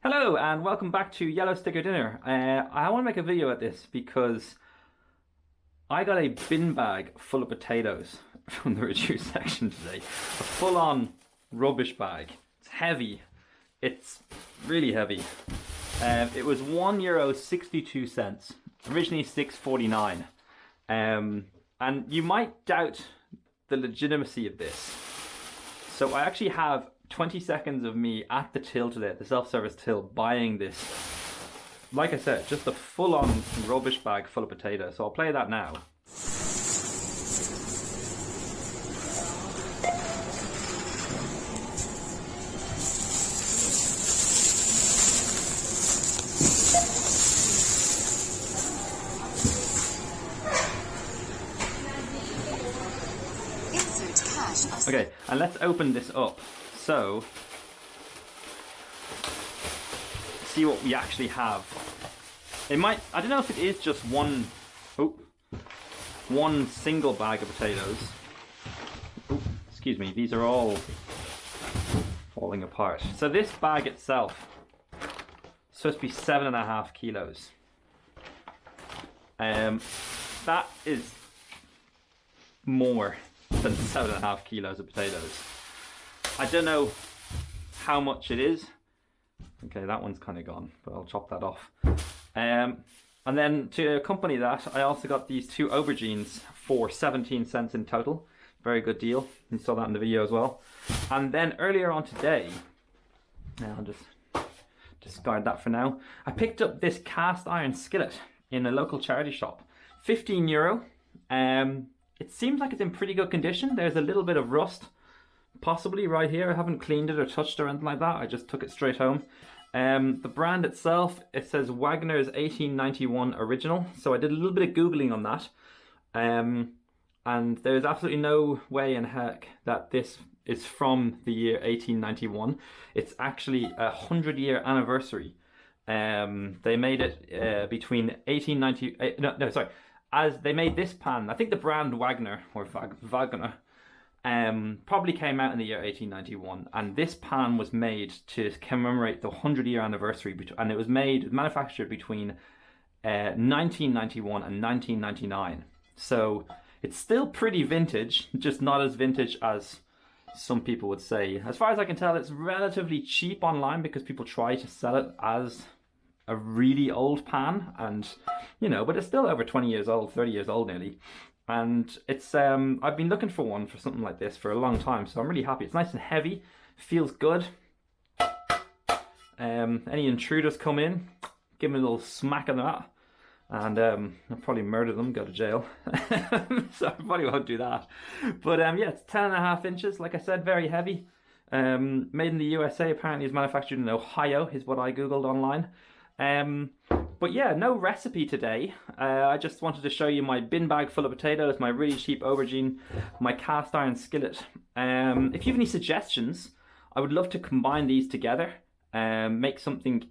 Hello and welcome back to Yellow Sticker Dinner. I want to make a video at this because I got a bin bag full of potatoes from the reduced section today. A full-on rubbish bag. It's heavy. It's really heavy. It was €1.62, originally $6.49. And you might doubt the legitimacy of this. So I actually have 20 seconds of me at the till today, at the self-service till, buying this. Like I said, just a full-on rubbish bag full of potatoes. So I'll play that now. Okay, and let's open this up. So, see what we actually have. It might, I don't know if it is just one single bag of potatoes. Excuse me, these are all falling apart. So this bag itself is supposed to be 7.5 kilos. That is more than 7.5 kilos of potatoes. I don't know how much it is. Okay, that one's kind of gone, but I'll chop that off. And then to accompany that, I also got these 2 aubergines for 17 cents in total. Very good deal. You saw that in the video as well. And then earlier on today, I'll just discard that for now. I picked up this cast iron skillet in a local charity shop. €15. It seems like it's in pretty good condition. There's a little bit of rust, possibly right here. I haven't cleaned it or touched or anything like that. I just took it straight home. The brand itself, it says Wagner's 1891 original. So I did a little bit of Googling on that. And there's absolutely no way in heck that this is from the year 1891. It's actually a 100-year anniversary. They made it between 1890... As they made this pan, I think the brand Wagner, or Wagner, probably came out in the year 1891, and this pan was made to commemorate the 100-year anniversary, and it was manufactured between 1991 and 1999. So it's still pretty vintage, just not as vintage as some people would say. As far as I can tell, it's relatively cheap online because people try to sell it as a really old pan, and but it's still over 20 years old, 30 years old nearly. And it's I've been looking for one for something like this for a long time, so I'm really happy. It's nice and heavy, feels good. Any intruders come in, give them a little smack on that, and I'll probably murder them, go to jail. So I probably won't do that. But yeah, it's 10.5 inches, like I said, very heavy. Made in the USA, apparently is manufactured in Ohio, is what I googled online. But yeah, no recipe today. I just wanted to show you my bin bag full of potatoes, my really cheap aubergine, my cast iron skillet. If you have any suggestions, I would love to combine these together, make something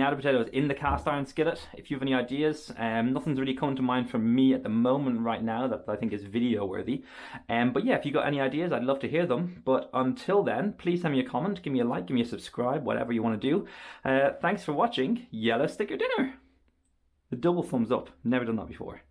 out of potatoes in the cast iron skillet. If you have any ideas, nothing's really coming to mind from me at the moment right now that I think is video worthy. But yeah, if you got any ideas, I'd love to hear them. But until then, please send me a comment, give me a like, give me a subscribe, whatever you want to do. Thanks for watching Yellow Sticker Dinner. The double thumbs up, never done that before.